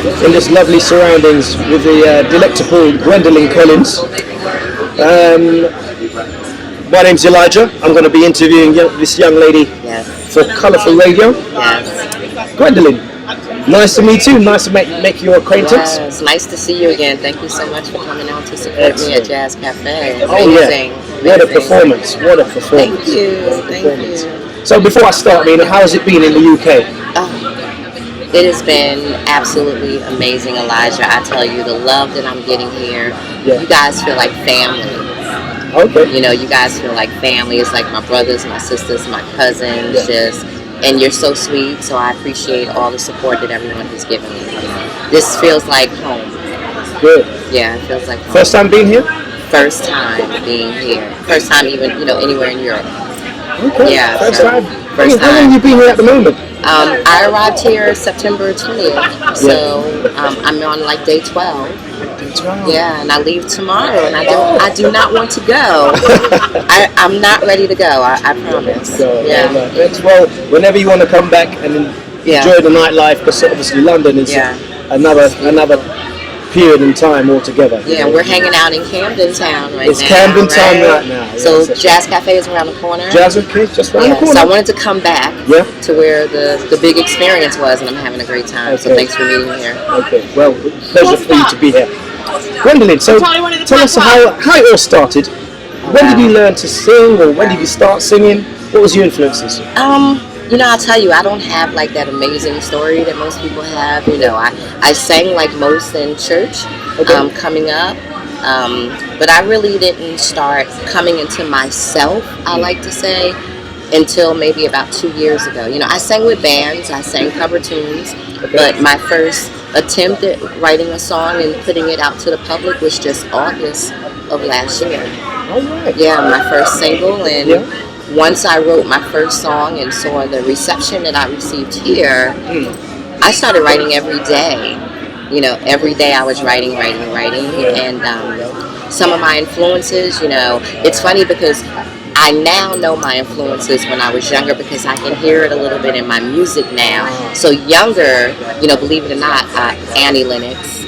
in this lovely surroundings with the delectable Gwendolyn Collins. My name's Elijah. I'm going to be interviewing this young lady for Colourful Radio. Yes. Gwendolyn, nice to meet you. Nice to make your acquaintance. Yes, nice to see you again. Thank you so much for coming out to support me at Jazz Cafe. Amazing. Oh yeah, what a performance! What a performance! Thank you. Thank you. So before I start, how has it been in the UK? It has been absolutely amazing, Elijah. I tell you, the love that I'm getting here, you guys feel like family. Okay. You know, you guys feel like family. It's like my brothers, my sisters, my cousins, and you're so sweet. So I appreciate all the support that everyone has given me. This feels like home. Good. Yeah, it feels like home. First time being here? First time being here. First time even, anywhere in Europe. Okay. Yeah. First time. First How long have you been here at the moment? I arrived here September 20th, so I'm on like day 12. Yeah, and I leave tomorrow, and I do not want to go. I'm not ready to go. I promise. Yeah. Well, whenever you want to come back and enjoy the nightlife, because obviously London is another period in time altogether. Yeah, we're hanging out in Camden Town right now. It's Camden Town right now. So Jazz Cafe is around the corner. Jazz Cafe just around the corner. So I wanted to come back to where the big experience was, and I'm having a great time. Okay. So thanks for meeting me here. Okay, well, pleasure for you to be here. Gwendolyn, so tell us how it all started. When did you learn to sing, or when did you start singing? What was your influences? I'll tell you, I don't have like that amazing story that most people have. I sang like most in church coming up, but I really didn't start coming into myself, I like to say, until maybe about 2 years ago. I sang with bands, I sang cover tunes, but my first attempt at writing a song and putting it out to the public was just August of last year. All right. Yeah, my first single, and once I wrote my first song and saw the reception that I received here, I started writing every day. Every day I was writing, and some of my influences, it's funny because I now know my influences when I was younger because I can hear it a little bit in my music now. So younger, believe it or not, Annie Lennox,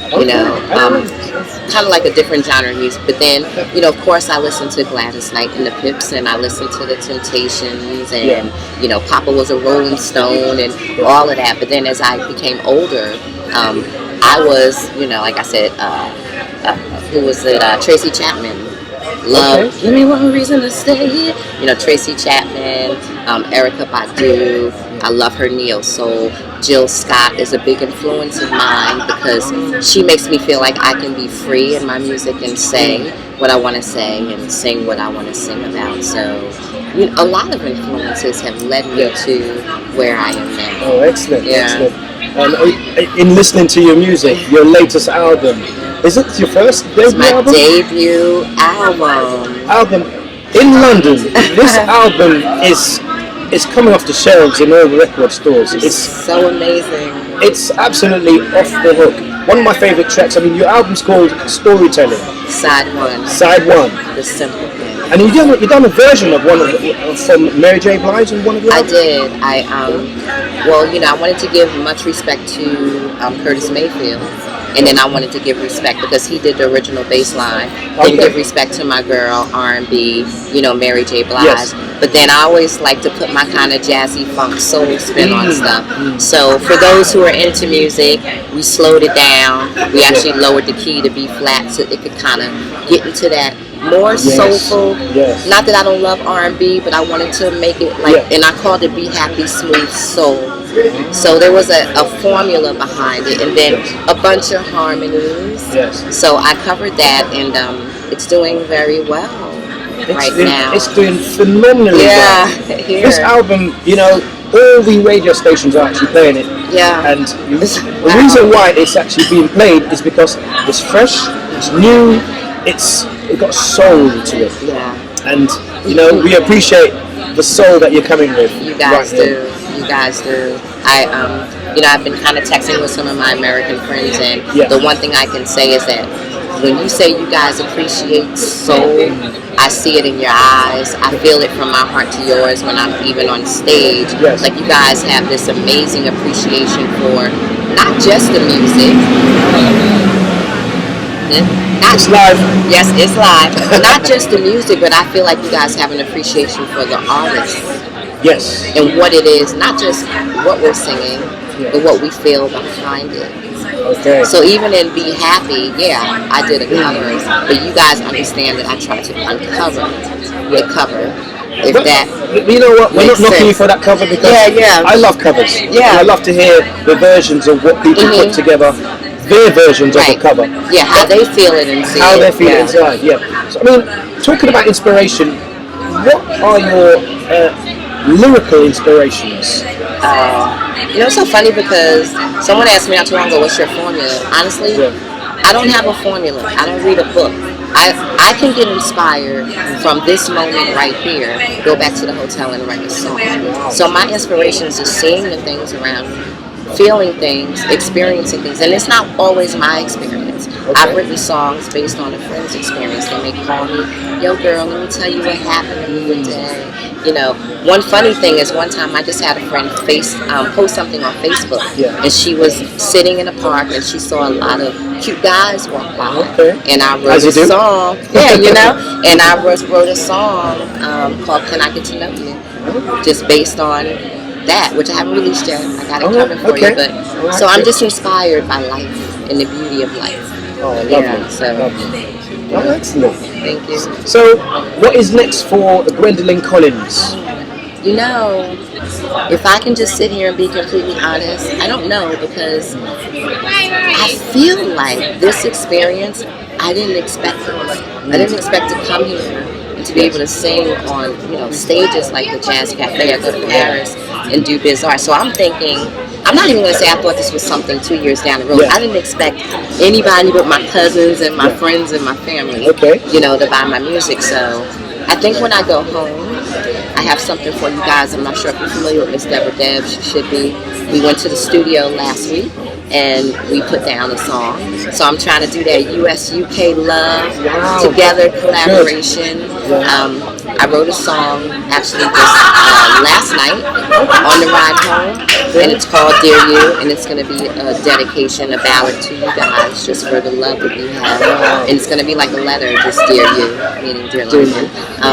kind of like a different genre of music. But then, of course, I listened to Gladys Knight and the Pips, and I listened to the Temptations, and Papa was a Rolling Stone, and all of that. But then as I became older, I was, like I said, who was it? Tracy Chapman. Love, give me one reason to stay. Tracy Chapman, Erykah Badu. I love her neo soul. Jill Scott is a big influence of mine because she makes me feel like I can be free in my music and say what I want to say and sing what I want to sing about. So a lot of influences have led me to where I am now. Oh, excellent. Excellent. In listening to your music, your latest album, is it your first debut album? My debut album. In London. This album is coming off the shelves in all the record stores. It's so amazing. It's absolutely off the hook. One of my favorite tracks. Your album's called Storytelling. Side 1. Side 1. The Simple Thing. And you done a version of one from Mary J. Blige in one of your albums? I did. I wanted to give much respect to Curtis Mayfield. And then I wanted to give respect because he did the original bass line. And give respect to my girl, R&B, Mary J. Blige. Yes. But then I always like to put my kind of jazzy funk soul spin on stuff. So for those who are into music, we slowed it down. We actually lowered the key to B flat so it could kind of get into that more soulful. Yes. Not that I don't love R&B, but I wanted to make it and I called it Be Happy Smooth Soul. So there was a formula behind it, and then a bunch of harmonies. Yes. So I covered that, and it's doing very well now. It's doing phenomenally well. Here. This album, all the radio stations are actually playing it. Yeah. And the reason why it's actually being played is because it's fresh, it's new, it's got soul to it. Yeah. And we appreciate the soul that you're coming with. You guys do. You guys do. I've been kind of texting with some of my American friends, and the one thing I can say is that when you say you guys appreciate soul, I see it in your eyes. I feel it from my heart to yours when I'm even on stage. Yes. Like you guys have this amazing appreciation for not just the music. It's live. Yes, it's live. Not just the music, but I feel like you guys have an appreciation for the artist. Yes. And what it is, not just what we're singing, but what we feel behind it. Okay. So even in Be Happy, I did a cover, but you guys understand that I try to uncover the cover. If that, you know what, we're not knocking you for that cover because I love covers. Yeah. And I love to hear the versions of what people put together, their versions of the cover. Yeah, how they feel it inside. How they feel it inside, So, I mean, talking about inspiration, what are your lyrical inspirations? You know, it's so funny because someone asked me not too long ago, what's your formula? Honestly, I don't have a formula. I don't read a book. I can get inspired from this moment right here, go back to the hotel and write a song. So my inspiration is just seeing the things around me, feeling things, experiencing things. And it's not always my experience. I've written songs based on a friend's experience. They may call me, yo girl, let me tell you what happened to me today. You know, one funny thing is one time I just had a friend post something on Facebook, and she was sitting in a park and she saw a lot of cute guys walk by, and I wrote a song, and I wrote a song called "Can I Get to Know You," just based on that, which I haven't released yet. I got it coming for you, but so I'm just inspired by life and the beauty of life. Oh, lovely. Oh, excellent. Thank you. So, what is next for Gwendolyn Collins? You know, if I can just sit here and be completely honest, I don't know, because I feel like this experience, I didn't expect it. I didn't expect to come here and to be able to sing on, stages like the Jazz Cafe. I go to Paris and do Biz Art. So I'm thinking, I'm not even going to say I thought this was something 2 years down the road. I didn't expect anybody but my cousins and my friends and my family, to buy my music. So I think when I go home, I have something for you guys. I'm not sure if you're familiar with Miss Deborah Debs. She should be. We went to the studio last week and we put down a song. So I'm trying to do that US-UK love together collaboration. I wrote a song actually just last night on the ride home, and it's called Dear You, and it's going to be a dedication, a ballad to you guys, just for the love that we have. And it's going to be like a letter, just Dear You, meaning Dear London.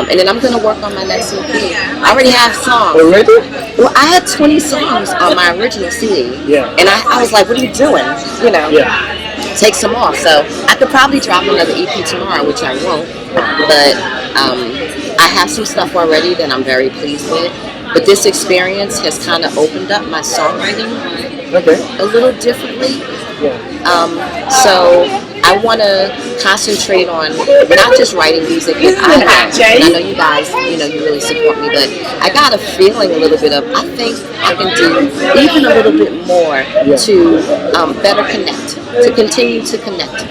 And then I'm going to work on my next EP. I already have songs. Already? Well, I had 20 songs on my original CD, and I was like, what are you doing? Take some off. So I could probably drop another EP tomorrow, which I won't, but I have some stuff already that I'm very pleased with. But this experience has kind of opened up my songwriting a little differently. So I want to concentrate on not just writing music that I love. And I know you guys, you really support me, but I got a feeling a little bit of, I think I can do even a little bit more to better connect, to continue to connect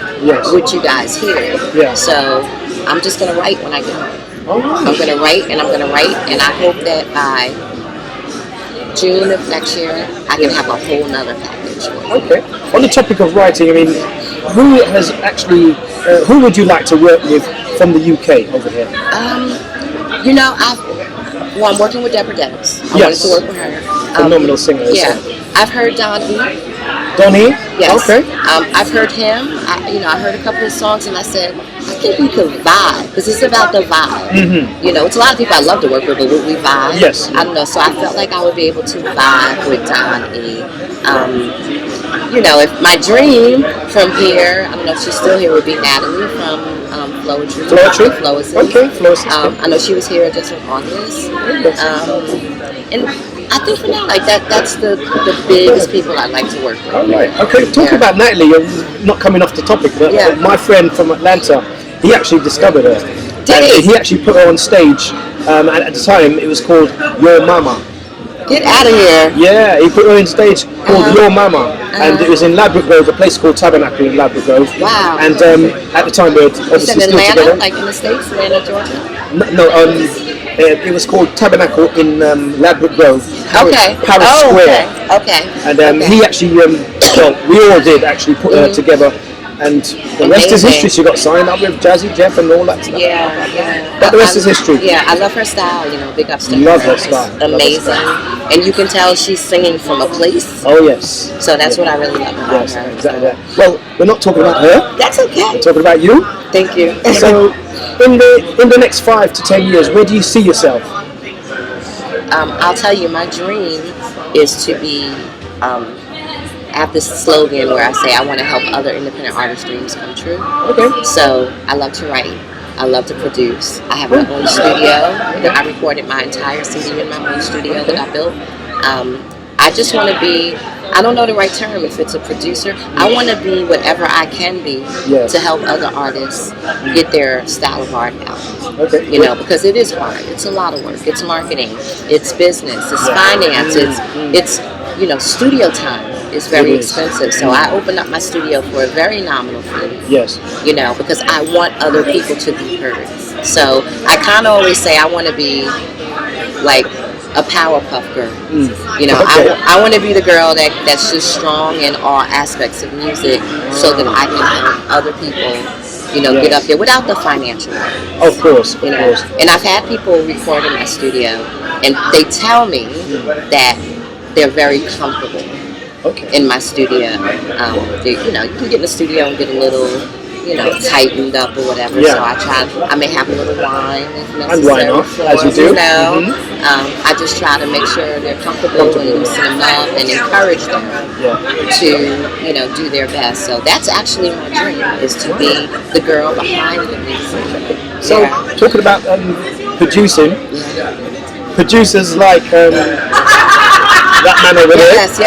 with you guys here. So I'm just going to write when I get home. I'm going to write and I'm going to write, and I hope that by June of next year, I can have a whole nother package. Okay. On the topic of writing, I mean, who would you like to work with from the UK over here? I'm working with Deborah Debs. I wanted to work with her. Phenomenal singer. I've heard Donnie. Donnie? Yes. Okay. I've heard him. I heard a couple of songs, and I said, I think we could vibe, because it's about the vibe. It's a lot of people I love to work with, but would we vibe? Yes. I don't know. So I felt like I would be able to vibe with Donnie. If my dream from here, I don't know if she's still here, would be Natalie from Floetry. Okay, Floetry. I know she was here just in August. And I think for now, like that's the biggest people I'd like to work with. All right. Okay. Talk about Natalie. You're not coming off the topic, but my friend from Atlanta, he actually discovered her. Did he? He actually put her on stage, and at the time it was called Your Mama. Get out of here. Yeah, he put her on stage called Your Mama, and it was in Ladbroke Grove, a place called Tabernacle in Ladbroke Grove. Wow. And at the time we were obviously in still Atlanta, together. like in the States, Atlanta, Georgia? No, it was called Tabernacle in Ladbroke Grove, Paris Square. Okay. And he actually, we all did actually put her together. And the rest is history. She got signed up with Jazzy Jeff and all that stuff. Yeah. But the rest is history. Yeah, I love her style. Big ups to Love her. her style. It's amazing. And you can tell she's singing from a place. Oh yes. So that's what I really love about her. Exactly that. Well, we're not talking about her. That's okay. We're talking about you. Thank you. So, in the next 5 to 10 years, where do you see yourself? I'll tell you, my dream is to be. I have this slogan where I say I want to help other independent artists' dreams come true. Okay. So I love to write. I love to produce. I have my own studio. I recorded my entire CD in my own studio that I built. I just want to be, I don't know the right term if it's a producer. I want to be whatever I can be to help other artists get their style of art out. Okay. Because it is hard. It's a lot of work. It's marketing. It's business. It's finance. It's studio time is very expensive. So I opened up my studio for a very nominal fee. Yes. Because I want other people to be heard. So I kind of always say I want to be like a Powerpuff Girl. I want to be the girl that's just strong in all aspects of music, so that I can help other people, get up there without the financial work. Of course, of course. And I've had people record in my studio, and they tell me that they're very comfortable in my studio. You can get in the studio and get a little, tightened up or whatever. So I may have a little wine if necessary. And why not, as you do. I just try to make sure they're comfortable and loosen them up and encourage them to, do their best. So that's actually my dream, is to be the girl behind the music. So, talking about producing, producers like that man over there. Yes.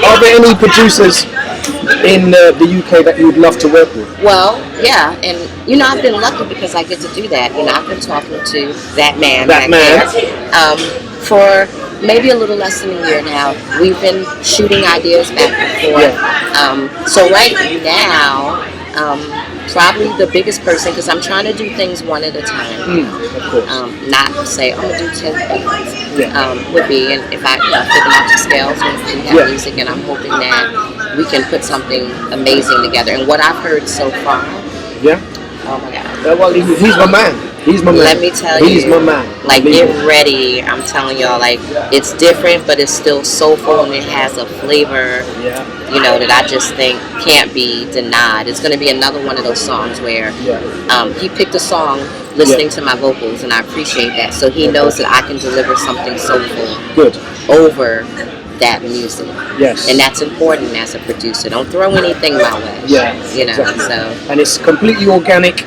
Are there any producers in the UK that you would love to work with? Well, yeah, and I've been lucky because I get to do that. I've been talking to that man for maybe a little less than a year now. We've been shooting ideas back and forth. So right now, probably the biggest person, because I'm trying to do things one at a time. Of course. Not say I'm gonna do 10 things. Would be, and if I fit them out to scales when we have music, and I'm hoping that we can put something amazing together. And what I've heard so far, oh my God. Well, he's my man. He's my man. Let me tell you. He's my man. Like, get ready. I'm telling y'all, like, it's different, but it's still soulful, and it has a flavor, that I just think can't be denied. It's going to be another one of those songs where he picked a song listening to my vocals, and I appreciate that. So he knows that I can deliver something soulful over that music. Yes. And that's important as a producer. Don't throw anything my way. So. And it's completely organic.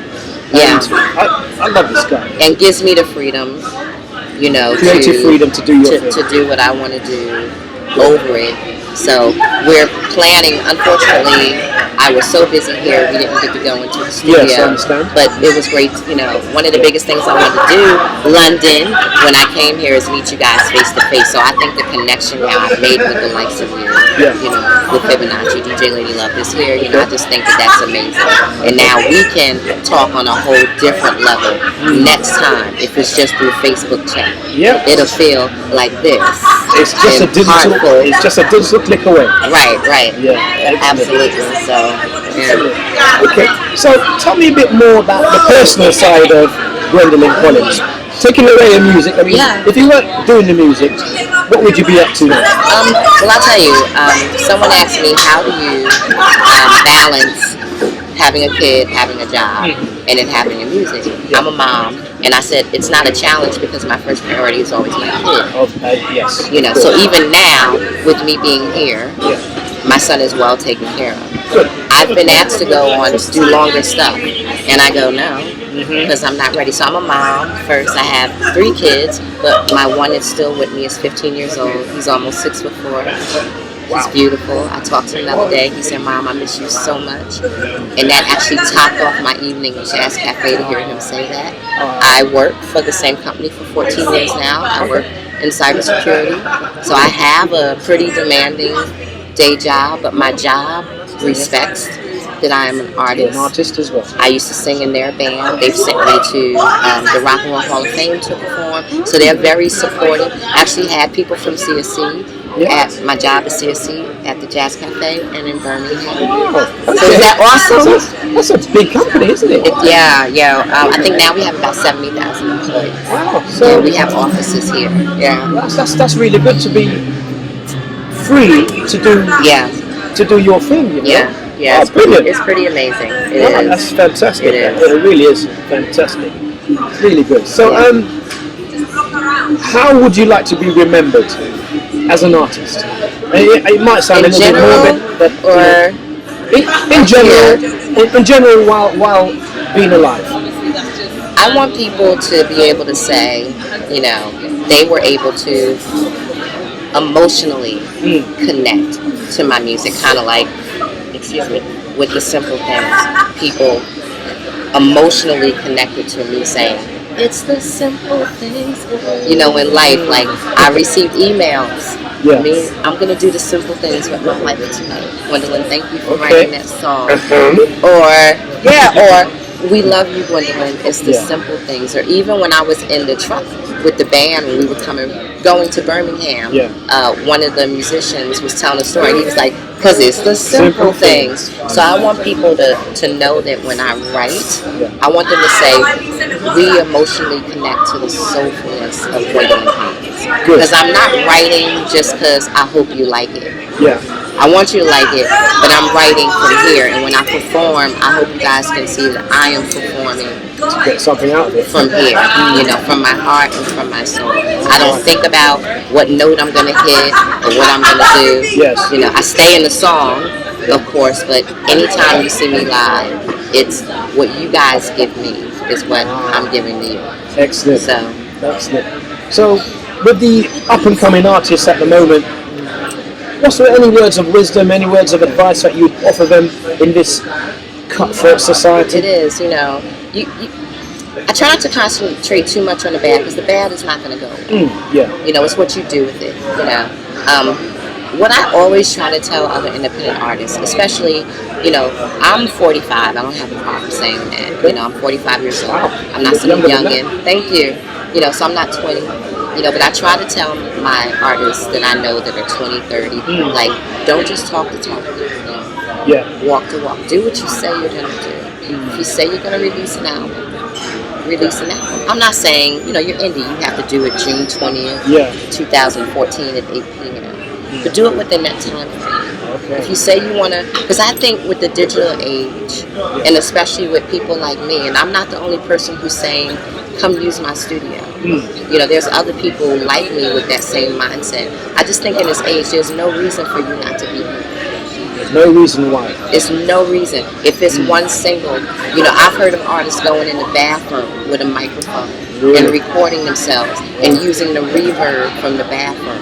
Yeah. I love this guy. And gives me the freedom, creative freedom to do your thing. To do what I want to do over it. So we're planning, unfortunately, I was so busy here, we didn't get to go into the studio. Yes, I understand. But it was great, one of the biggest things I wanted to do, London, when I came here, is meet you guys face to face. So I think the connection now I've made with the likes of you, with Fibonacci, DJ Lady Love is here, I just think that that's amazing. And now we can talk on a whole different level. Next time, if it's just through Facebook chat, it'll feel like this. It's just a digital click away. Right. Yeah, absolutely. So, Okay, so tell me a bit more about the personal side of Gwendolyn Collins. Taking away the music, I mean, if you weren't doing the music, what would you be up to now? Well, I'll tell you, someone asked me, how do you balance having a kid, having a job, and then having your music? I'm a mom, and I said it's not a challenge because my first priority is always my kid. Yes. So even now, with me being here, my son is well taken care of. Good. I've been asked to go on to do longer stuff, and I go no, because I'm not ready. So I'm a mom first. I have 3 kids, but my one is still with me. Is 15 years old. He's almost 6'4". He's beautiful. I talked to him the other day. He said, "Mom, I miss you so much," and that actually topped off my evening at Jazz Cafe to hear him say that. I work for the same company for 14 years now. I work in cybersecurity, so I have a pretty demanding day job, but my job respects that I am an artist. An artist as well. I used to sing in their band. They've sent me to the Rock and Roll Hall of Fame to perform, so they're very supportive. I actually had people from CSC at my job at CSC, at the Jazz Cafe, and in Birmingham. Oh, So is that awesome? That's a big company, isn't it? Yeah. I think now we have about 70,000 employees. Wow. So yeah, we have offices here. Yeah. That's really good to be free to do your thing. You know? Yeah. Oh, brilliant. It's pretty amazing. It Wow, is. that's fantastic. It is. It really is fantastic. Really good. So, how would you like to be remembered as an artist? It might sound a little bit morbid, but in general, while being alive. I want people to be able to say, they were able to emotionally connect to my music, kind of like, with the simple things. People emotionally connected to me saying, it's the simple things, in life. Like, I received emails. Yes. I'm going to do the simple things with my life tonight. Gwendolyn, thank you for writing that song. Or, we love you, Gwendolyn. It's the simple things. Or even when I was in the truck with the band, when we were going to Birmingham, one of the musicians was telling a story, and he was like, because it's the simple things. So I want people to know that when I write, I want them to say, we emotionally connect to the soulfulness of Gwendolyn Haynes. Because I'm not writing just because I hope you like it. Yeah. I want you to like it, but I'm writing from here, and when I perform, I hope you guys can see that I am performing to get something out of it from here, from my heart and from my soul. I don't think about what note I'm going to hit or what I'm going to do. Yes. I stay in the song, of course, but anytime you see me live, it's what you guys give me is what I'm giving to you. Excellent. Excellent. So, with the up-and-coming artists at the moment, what's there any words of wisdom, any words of advice that you'd offer them in this cutthroat society? It is, I try not to concentrate too much on the bad, because the bad is not going to go. It's what you do with it. What I always try to tell other independent artists, especially, I'm 45. I don't have a problem saying that. I'm 45 years old. I'm not some youngin'. Thank you. So I'm not 20. But I try to tell my artists that I know that are 20, 30, like, don't just talk the talk. Walk the walk. Do what you say you're going to do. If you say you're going to release an album, release an album. I'm not saying, you're indie, you have to do it June 20th, 2014 at 8 p.m. But do it within that time frame. Okay. If you say you want to, because I think with the digital age, and especially with people like me, and I'm not the only person who's saying, come use my studio. There's other people like me with that same mindset. I just think in this age, there's no reason for you not to be here. There's no reason why. There's no reason. If it's one single, I've heard of artists going in the bathroom with a microphone and recording themselves and using the reverb from the bathroom.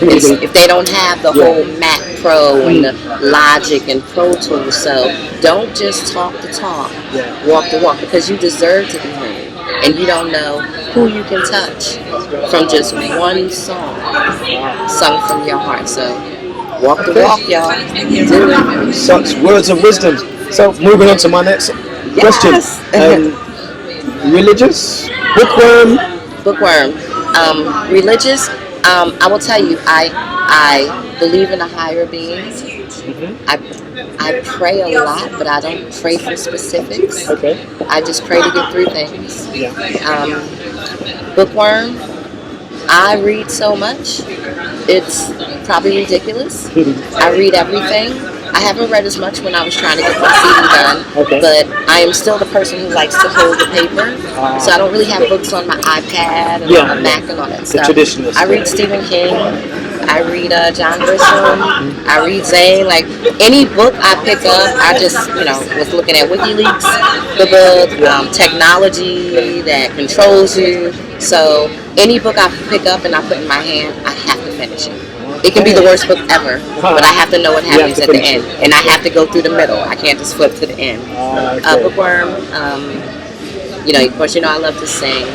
If they don't have the whole Mac Pro and the Logic and Pro Tools, so don't just talk the talk, walk the walk, because you deserve to be heard. And you don't know who you can touch from just one song sung from your heart. So walk the walk, y'all. Do it. Such words of wisdom. So moving on to my next question. Religious? Bookworm. Religious. I will tell you, I believe in a higher being. I pray a lot, but I don't pray for specifics. Okay. I just pray to get through things. Bookworm. I read so much. It's probably ridiculous. I read everything. I haven't read as much when I was trying to get my CD done, but I am still the person who likes to hold the paper. So I don't really have books on my iPad and on my Mac and all that stuff. Traditionalist. I read Stephen King. I read John Grisham. I read Zane. Like, any book I pick up, I just, was looking at WikiLeaks, the book, technology that controls you. So any book I pick up and I put in my hand, I have to finish it. It can be the worst book ever, but I have to know what happens at the end. And I have to go through the middle. I can't just flip to the end. Bookworm, of course, I love to sing.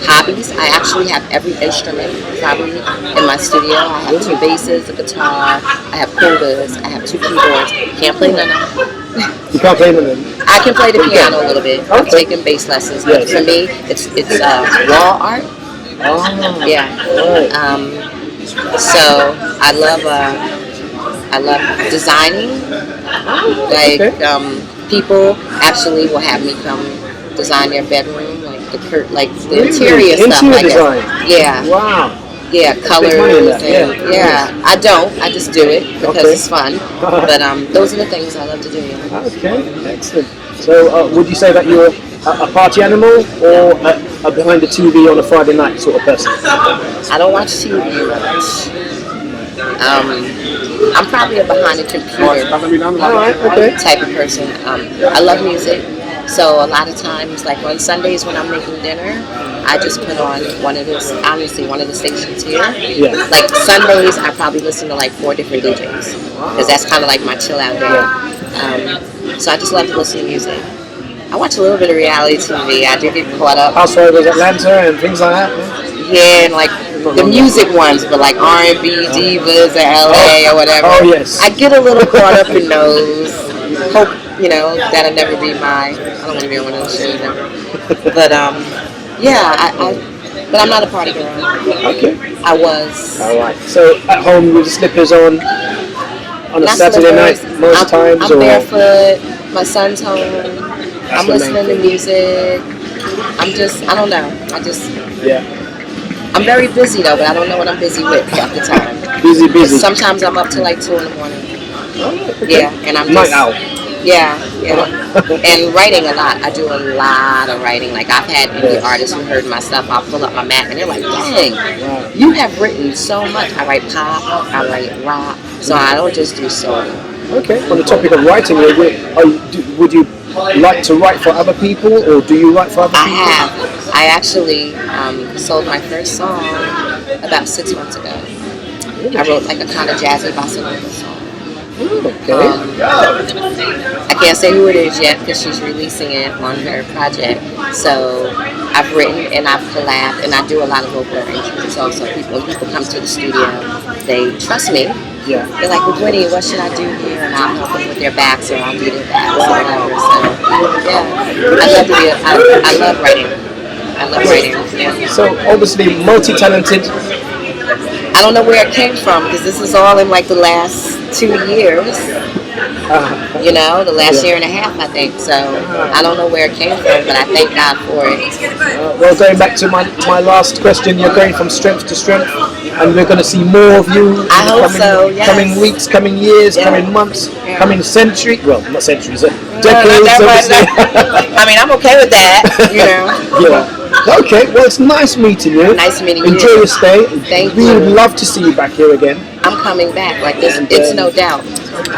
Hobbies, I actually have every instrument probably in my studio. I have 2 basses, a guitar, I have congas, I have 2 keyboards. Can't play none of them. You can't play none of them? I can play the piano a little bit. I've taken bass lessons, but for me, it's wall art. Yeah. So I love designing. Like people actually will have me come design their bedroom, like the interior stuff. Interior design. Yeah. Wow. Yeah, colors. Yeah. I don't. I just do it because it's fun. But those are the things I love to do. Okay, excellent. So would you say that you're a party animal or a behind the TV on a Friday night sort of person? I don't watch TV much. I'm probably a behind the computer type of person. I love music, so a lot of times, like on Sundays when I'm making dinner, I just put on one of the stations here. Yeah. Like Sundays, I probably listen to like 4 different DJs because that's kind of like my chill out day. So I just love to listen to music. I watch a little bit of reality TV. I do get caught up. Housewives of Atlanta and things like that. Yeah, and like the music ones, but like R&B divas or LA or whatever. Oh yes. I get a little caught up in those. Hope that'll never be I don't want to be on one of those shows ever. But but I'm not a party girl. Okay. I was. All right. So at home with the slippers on a Saturday night most times, I'm barefoot. My son's home. I'm listening to music. I don't know. I'm very busy though, but I don't know what I'm busy with half the time. Busy. Sometimes I'm up till like 2 in the morning. Oh, okay. Yeah, and I'm night owl. Yeah. And writing a lot. I do a lot of writing. Like I've had indie artists who heard my stuff. I'll pull up my Mac and they're like, "Dang, you have written so much." I write pop. I write rock. So I don't just do soul. Okay. On the topic of writing, would you like to write for other people, or do you write for other people? I have. I actually sold my first song about 6 months ago. I wrote like a kind of jazzy bossa nova song. Okay. I can't say who it is yet because she's releasing it on her project. So I've written and I've collabed and I do a lot of vocal arrangements. So when people come to the studio, they trust me. Yeah. They're like, "Well, Gwenny, what should I do here?" And I'll help them with their backs or I'll do their backs or whatever. So yeah, I love writing. I love writing. Yeah. So obviously multi-talented. I don't know where it came from because this is all in like the last 2 years. The last year and a half, I think. So I don't know where it came from, but I thank God for it. Well, going back to my last question, you're going from strength to strength, and we're going to see more of you in coming weeks, coming years, coming months, coming century. Well, not centuries, decades. I mean, I'm okay with that. Yeah. Okay, well, it's nice meeting you. Nice meeting you. Enjoy your stay. Thank we you. would love to see you back here again. I'm coming back. Like this, it's no doubt.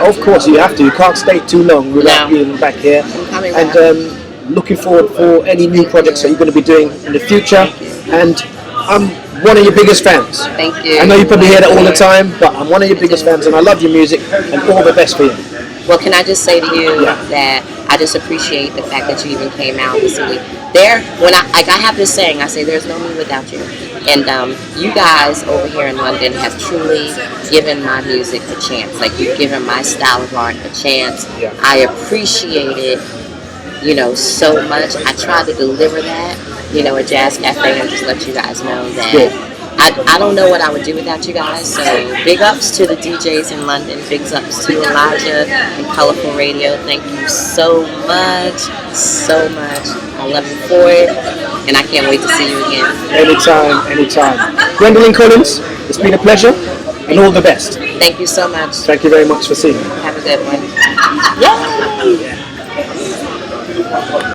Of course, you have to. You can't stay too long without being back here. I'm coming back. And looking forward for any new projects that you're going to be doing in the future. And I'm one of your biggest fans. Thank you. I know you probably hear that all the time, but I'm one of your biggest fans, and I love your music. And all the best for you. Well, can I just say to you that I just appreciate the fact that you even came out to see me. I have this saying, I say, "There's no me without you." And you guys over here in London have truly given my music a chance. Like, you've given my style of art a chance. Yeah. I appreciate it, so much. I try to deliver that, at Jazz Cafe and just let you guys know that I don't know what I would do without you guys. So big ups to the DJs in London. Big ups to Elijah and Colorful Radio. Thank you so much. So much. I love you for it. And I can't wait to see you again. Anytime. Gwendolyn Collins, it's been a pleasure and all the best. Thank you so much. Thank you very much for seeing me. Have a good one. Yay!